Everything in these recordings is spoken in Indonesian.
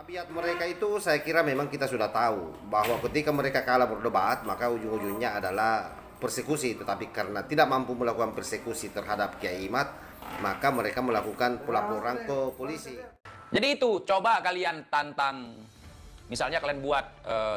Tabiat mereka itu saya kira memang kita sudah tahu bahwa ketika mereka kalah berdebat maka ujung-ujungnya adalah persekusi, tetapi karena tidak mampu melakukan persekusi terhadap Kiai Imad maka mereka melakukan pelaporan ke polisi. Jadi itu coba kalian tantang, misalnya kalian buat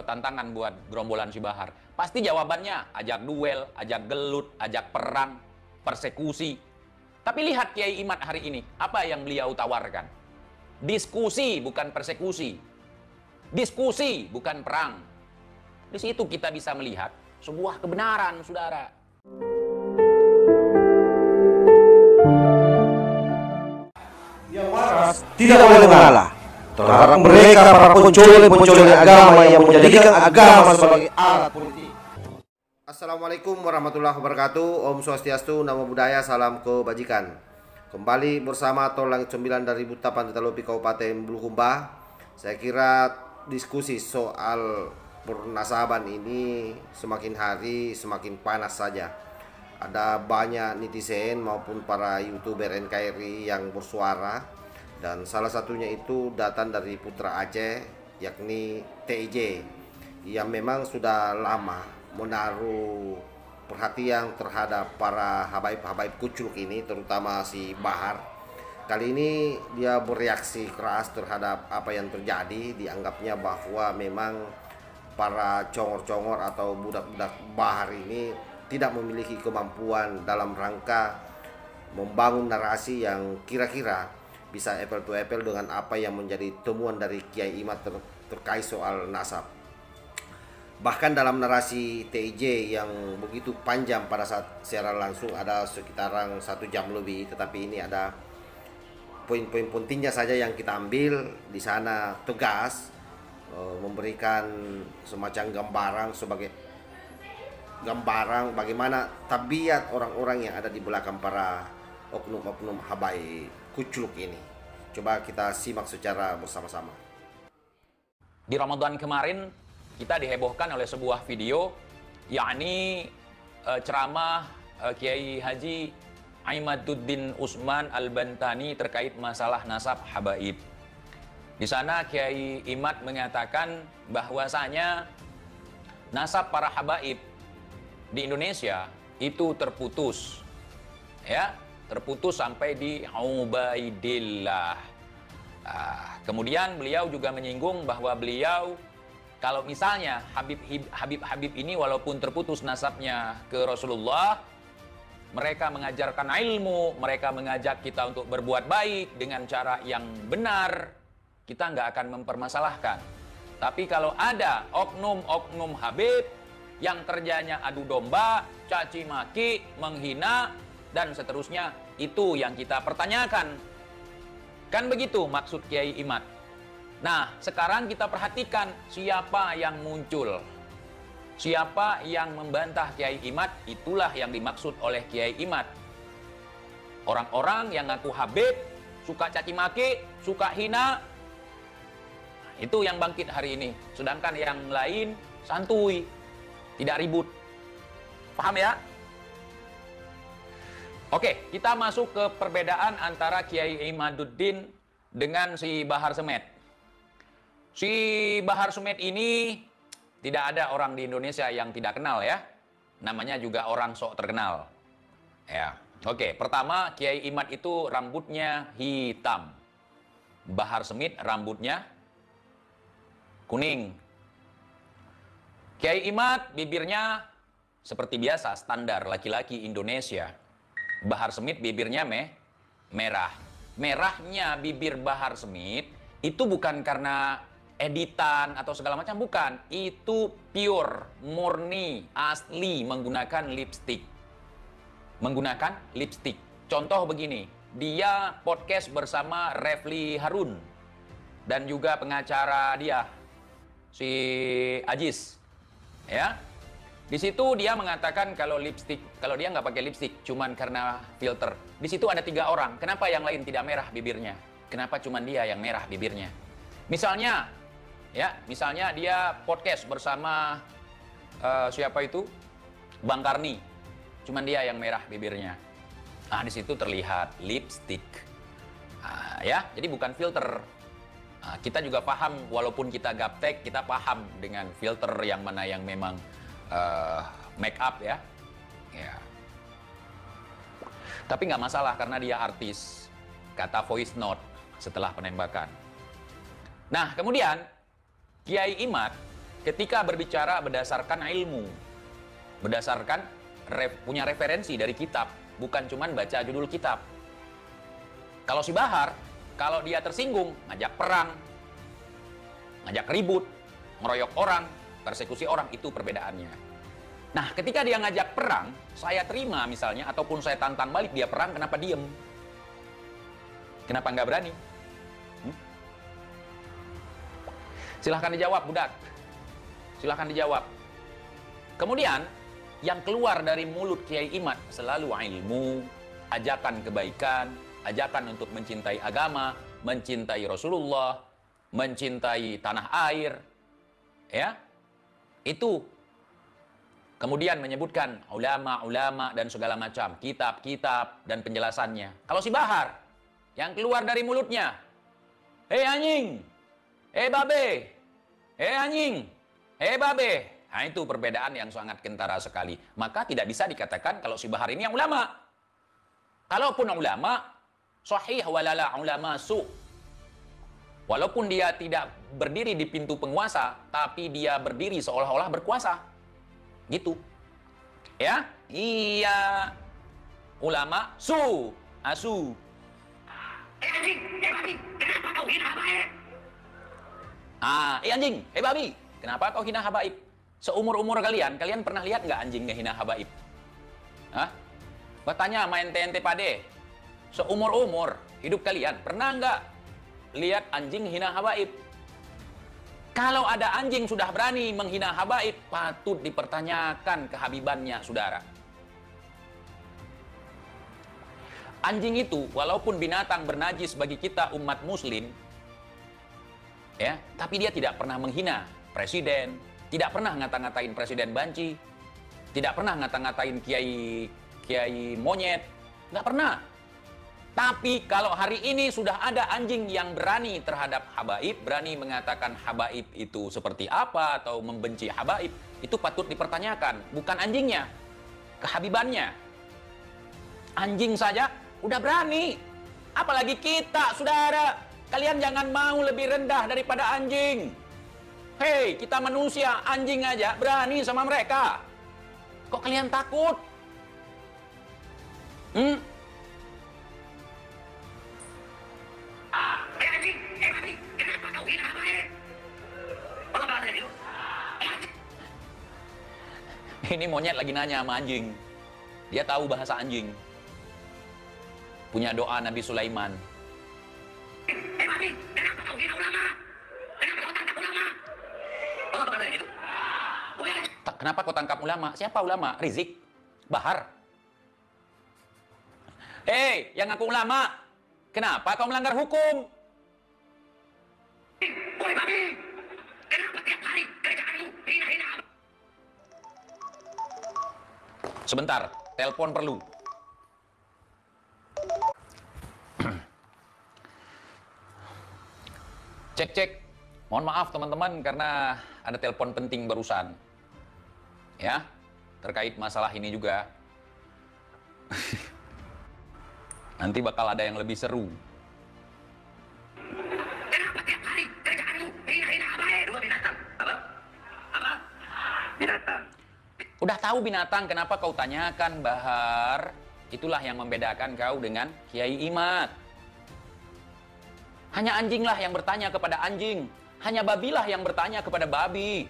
tantangan buat gerombolan si Bahar, pasti jawabannya ajak duel, ajak gelut, ajak perang, persekusi. Tapi lihat Kiai Imad hari ini, apa yang beliau tawarkan? Diskusi bukan persekusi. Diskusi bukan perang. Di situ kita bisa melihat sebuah kebenaran, saudara. Yang waras tidak boleh mengalah terhadap mereka para pencuri agama yang menjadikan agama sebagai alat politik. Assalamualaikum warahmatullahi wabarakatuh. Om Swastiastu, Namo Buddhaya, salam kebajikan. Kembali bersama Tol Langit 9 dari Butapan Titalopi Kabupaten Bulukumba. Saya kira diskusi soal pernasaban ini semakin hari semakin panas saja. Ada banyak netizen maupun para YouTuber NKRI yang bersuara, dan salah satunya itu datang dari putra Aceh, yakni TIJ, yang memang sudah lama menaruh perhatian terhadap para habaib-habaib kucluk ini, terutama si Bahar. Kali ini dia bereaksi keras terhadap apa yang terjadi. Dianggapnya bahwa memang para congor-congor atau budak-budak Bahar ini tidak memiliki kemampuan dalam rangka membangun narasi yang kira-kira bisa apple to apple dengan apa yang menjadi temuan dari Kiai Imad terkait soal nasab. Bahkan dalam narasi TIJ yang begitu panjang pada saat secara langsung ada sekitaran 1 jam lebih, tetapi ini ada poin-poin pentingnya saja yang kita ambil di sana. Tegas memberikan semacam gambaran bagaimana tabiat orang-orang yang ada di belakang para oknum-oknum habaib kucluk ini. Coba kita simak secara bersama-sama. Di Ramadan kemarin kita dihebohkan oleh sebuah video, yakni ceramah Kiai Haji Imaduddin Usman Al-Bantani terkait masalah nasab habaib. Di sana Kiai Imad mengatakan bahwasanya nasab para habaib di Indonesia itu terputus, ya, terputus sampai di Ubaidillah. Kemudian beliau juga menyinggung bahwa beliau, kalau misalnya Habib ini walaupun terputus nasabnya ke Rasulullah, mereka mengajarkan ilmu, mereka mengajak kita untuk berbuat baik dengan cara yang benar, kita nggak akan mempermasalahkan. Tapi kalau ada oknum-oknum Habib yang kerjanya adu domba, caci maki, menghina, dan seterusnya, itu yang kita pertanyakan. Kan begitu maksud Kiai Imad. Nah, sekarang kita perhatikan siapa yang muncul. Siapa yang membantah Kiai Imad, itulah yang dimaksud oleh Kiai Imad. Orang-orang yang ngaku Habib, suka caci maki, suka hina, itu yang bangkit hari ini. Sedangkan yang lain santuy, tidak ribut. Paham ya? Oke, kita masuk ke perbedaan antara Kiai Imaduddin dengan si Bahar Semet. Si Bahar Semet ini tidak ada orang di Indonesia yang tidak kenal ya. Namanya juga orang sok terkenal. Ya. Oke, pertama Kiai Imad itu rambutnya hitam. Bahar Semit rambutnya kuning. Kiai Imad bibirnya seperti biasa standar laki-laki Indonesia. Bahar Semit bibirnya merah. Merahnya bibir Bahar Semit itu bukan karena editan atau segala macam, bukan. Itu pure, murni, asli menggunakan lipstick. Menggunakan lipstick. Contoh begini, dia podcast bersama Refli Harun dan juga pengacara dia, si Ajis. Ya. Di situ dia mengatakan kalau dia nggak pakai lipstick, cuman karena filter. Di situ ada 3 orang. Kenapa yang lain tidak merah bibirnya? Kenapa cuman dia yang merah bibirnya? Misalnya dia podcast bersama siapa itu? Bang Karni. Cuman dia yang merah bibirnya. Nah, di situ terlihat lipstick. Ya, jadi bukan filter. Nah, kita juga paham, walaupun kita gaptek, kita paham dengan filter yang mana yang memang make up ya. Ya. Tapi nggak masalah karena dia artis, kata voice note setelah penembakan. Nah, kemudian Kiai Imad ketika berbicara berdasarkan ilmu, berdasarkan punya referensi dari kitab, bukan cuman baca judul kitab. Kalau si Bahar, kalau dia tersinggung, ngajak perang, ngajak ribut, ngeroyok orang, persekusi orang, itu perbedaannya. Nah, ketika dia ngajak perang, saya terima misalnya, ataupun saya tantang balik dia perang, kenapa diem? Kenapa nggak berani? Silahkan dijawab, budak. Silahkan dijawab. Kemudian, yang keluar dari mulut Kiai Imad selalu ilmu, ajakan kebaikan, ajakan untuk mencintai agama, mencintai Rasulullah, mencintai tanah air, ya, itu. Kemudian menyebutkan ulama-ulama dan segala macam, kitab-kitab dan penjelasannya. Kalau si Bahar, yang keluar dari mulutnya, hei anjing, hei babe, hei anjing, hei babe. Nah, itu perbedaan yang sangat kentara sekali. Maka tidak bisa dikatakan kalau si Bahar ini yang ulama. Kalaupun ulama, sahih walala ulama su. Walaupun dia tidak berdiri di pintu penguasa, tapi dia berdiri seolah-olah berkuasa. Gitu. Ya? Iya. Ulama su, asu. Anjing, babi, kenapa kau hina habaib? Anjing, babi, kenapa kau hina habaib? Seumur-umur kalian pernah lihat nggak anjing ngehina habaib? Hah? Bertanya main TNT pade. Seumur-umur hidup kalian pernah nggak lihat anjing hina habaib? Kalau ada anjing sudah berani menghina habaib, patut dipertanyakan kehabibannya, saudara. Anjing itu, walaupun binatang bernajis bagi kita umat muslim, ya, tapi dia tidak pernah menghina presiden, tidak pernah ngata-ngatain presiden banci, tidak pernah ngata-ngatain kiai monyet, nggak pernah. Tapi kalau hari ini sudah ada anjing yang berani terhadap habaib, berani mengatakan habaib itu seperti apa atau membenci habaib, itu patut dipertanyakan. Bukan anjingnya, kehabibannya. Anjing saja udah berani. Apalagi kita, saudara. Kalian jangan mau lebih rendah daripada anjing. Hei, kita manusia, anjing aja berani sama mereka. Kok kalian takut? Anjing, babi, kenapa kau hina habaib? Apa bahasa itu? Ini monyet lagi nanya sama anjing. Dia tahu bahasa anjing. Punya doa Nabi Sulaiman. Babi, kenapa kau hina ulama? Kenapa kau tangkap ulama? Apa bahasa itu? Kenapa kau tangkap ulama? Siapa ulama? Rizik? Bahar? Hei, yang ngaku ulama, kenapa kau melanggar hukum? Woi babi, kenapa tiap hari kerjaanmu hina-hina? Sebentar, telepon perlu. Cek. Mohon maaf teman-teman karena ada telepon penting barusan. Ya, terkait masalah ini juga. Nanti bakal ada yang lebih seru. Kenapa tiap hari kerjaanmu hina-hina habaib? Dua binatang. Apa? Binatang. Udah tahu binatang, kenapa kau tanyakan, Bahar? Itulah yang membedakan kau dengan Kiai Imad. Hanya anjinglah yang bertanya kepada anjing. Hanya babilah yang bertanya kepada babi.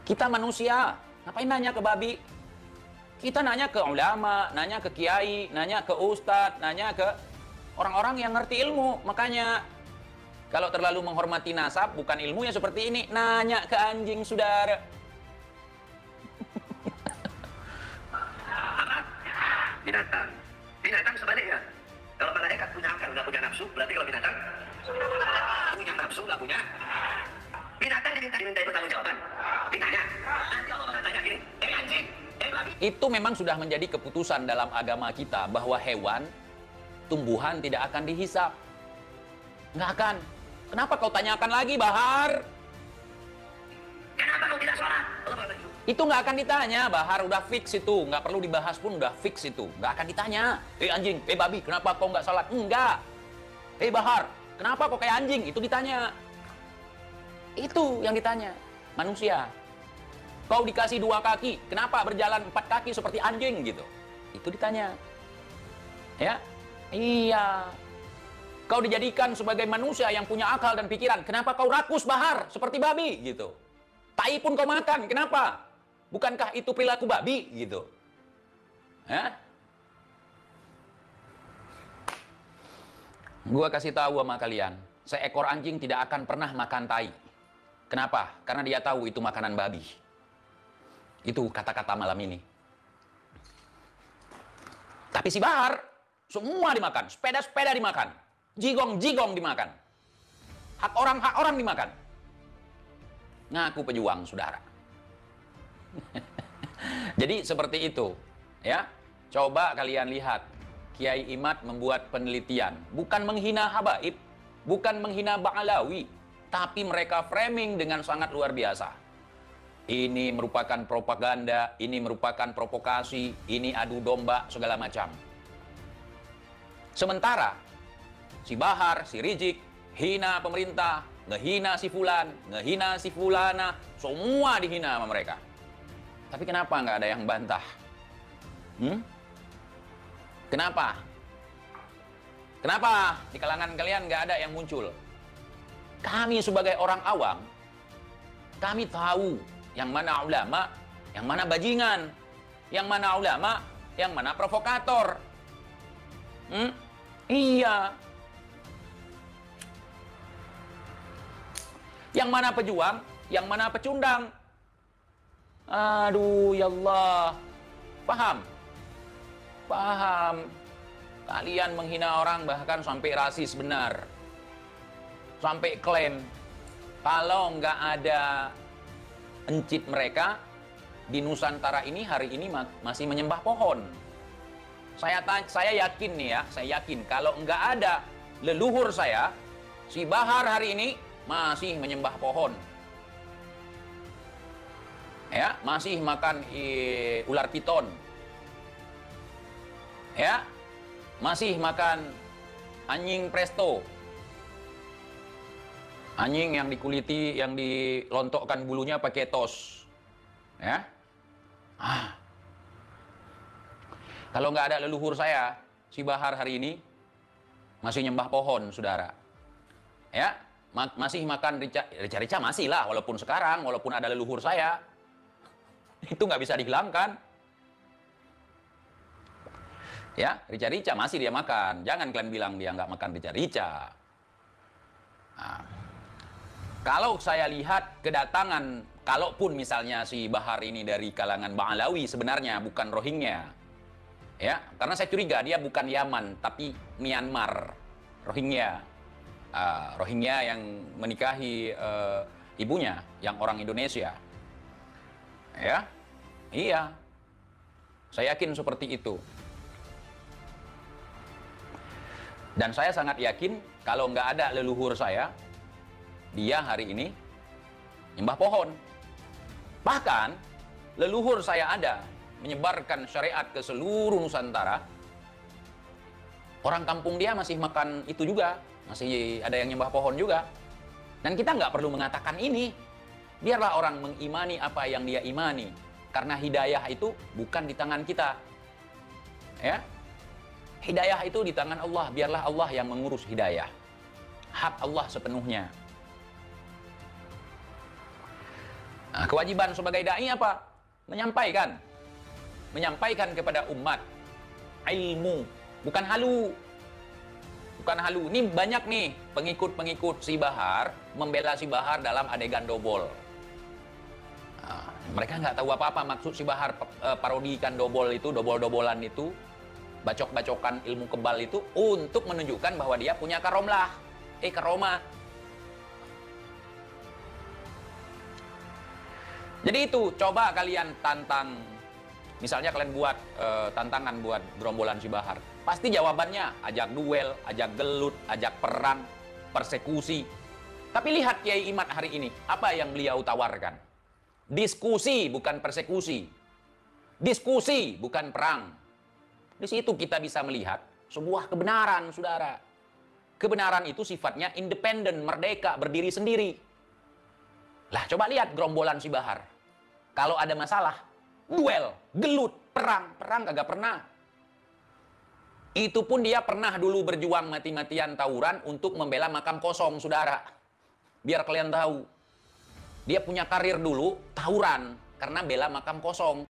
Kita manusia, ngapain nanya ke babi? Kita nanya ke ulama, nanya ke kiai, nanya ke ustadz, nanya ke orang-orang yang ngerti ilmu. Makanya, kalau terlalu menghormati nasab, bukan ilmunya seperti ini, nanya ke anjing, saudara. Binatang. Binatang sebaliknya. Kalau malaikat punya akal, nggak punya nafsu, berarti kalau binatang punya nafsu, nggak punya. Binatang dimintai pertanggungjawaban. Ditanya, nanti Allah bakal tanya gini, anjing, babi. Itu memang sudah menjadi keputusan dalam agama kita bahwa hewan, tumbuhan tidak akan dihisap. Nggak akan. Kenapa kau tanyakan lagi, Bahar? Kenapa kau tidak sholat? Itu nggak akan ditanya, Bahar, udah fix itu. Nggak perlu dibahas pun, udah fix itu. Nggak akan ditanya. Anjing, babi, kenapa kau nggak sholat? Enggak. Bahar, kenapa kau kayak anjing? Itu ditanya. Itu yang ditanya. Manusia. Kau dikasih 2 kaki, kenapa berjalan 4 kaki seperti anjing gitu? Itu ditanya. Ya? Iya. Kau dijadikan sebagai manusia yang punya akal dan pikiran. Kenapa kau rakus, Bahar, seperti babi gitu? Tai pun kau makan, kenapa? Bukankah itu perilaku babi gitu? Ya? Gua kasih tahu sama kalian, seekor anjing tidak akan pernah makan tai. Kenapa? Karena dia tahu itu makanan babi. Itu kata-kata malam ini. Tapi si Bahar, semua dimakan. Sepeda-sepeda dimakan. Jigong-jigong dimakan. Hak orang dimakan. Ngaku pejuang, saudara. Jadi seperti itu. Ya, coba kalian lihat. Kiai Imad membuat penelitian. Bukan menghina habaib. Bukan menghina Ba'alawi. Tapi mereka framing dengan sangat luar biasa. Ini merupakan propaganda, ini merupakan provokasi, ini adu domba, segala macam. Sementara, si Bahar, si Rizik, hina pemerintah, ngehina si Fulan, ngehina si Fulana, semua dihina sama mereka. Tapi kenapa nggak ada yang bantah? Kenapa? Kenapa di kalangan kalian nggak ada yang muncul? Kami sebagai orang awam, kami tahu yang mana ulama, yang mana bajingan, yang mana ulama, yang mana provokator. Iya. Yang mana pejuang, yang mana pecundang. Aduh, ya Allah. Paham? Paham. Kalian menghina orang bahkan sampai rasis benar. Sampai klaim. Kalau nggak ada encit mereka di Nusantara ini hari ini masih menyembah pohon. Saya yakin nih ya, saya yakin kalau nggak ada leluhur saya, si Bahar hari ini masih menyembah pohon. Ya, masih makan ular piton. Ya, masih makan anjing presto. Anjing yang dikuliti, yang dilontokkan bulunya pakai tos. Ya. Kalau nggak ada leluhur saya, si Bahar hari ini masih nyembah pohon, saudara. Ya, masih makan rica-rica masih lah, walaupun sekarang, walaupun ada leluhur saya. Itu nggak bisa dihilangkan. Ya, rica-rica masih dia makan. Jangan kalian bilang dia nggak makan rica-rica. Nah, kalau saya lihat kedatangan, kalaupun misalnya si Bahar ini dari kalangan Ba'alawi sebenarnya, bukan Rohingya. Ya, karena saya curiga dia bukan Yaman, tapi Myanmar. Rohingya. Rohingya yang menikahi ibunya, yang orang Indonesia. Ya, iya. Saya yakin seperti itu. Dan saya sangat yakin kalau nggak ada leluhur saya, dia hari ini nyembah pohon. Bahkan leluhur saya ada menyebarkan syariat ke seluruh Nusantara. Orang kampung dia masih makan itu juga, masih ada yang nyembah pohon juga. Dan kita nggak perlu mengatakan ini. Biarlah orang mengimani apa yang dia imani. Karena hidayah itu bukan di tangan kita. Ya, hidayah itu di tangan Allah. Biarlah Allah yang mengurus hidayah. Hak Allah sepenuhnya. Nah, kewajiban sebagai dai apa? Menyampaikan. Menyampaikan kepada umat ilmu, bukan halu. Bukan halu. Ini banyak nih pengikut-pengikut si Bahar membela si Bahar dalam adegan dobol. Nah, mereka nggak tahu apa-apa maksud si Bahar parodikan dobol itu, dobol-dobolan itu, bacok-bacokan ilmu kebal itu untuk menunjukkan bahwa dia punya karomlah. Karomah. Jadi itu, coba kalian tantang. Misalnya kalian buat tantangan buat gerombolan si Bahar. Pasti jawabannya ajak duel, ajak gelut, ajak perang. persekusi. Tapi lihat Kiai Imad hari ini, apa yang beliau tawarkan? Diskusi bukan persekusi. Diskusi bukan perang. Di situ kita bisa melihat sebuah kebenaran, saudara. Kebenaran itu sifatnya independen, merdeka, berdiri sendiri. Lah, coba lihat gerombolan si Bahar. Kalau ada masalah, duel, gelut, perang. Perang kagak pernah. Itu pun dia pernah dulu berjuang mati-matian tawuran untuk membela makam kosong, saudara. Biar kalian tahu. Dia punya karir dulu, tawuran. Karena bela makam kosong.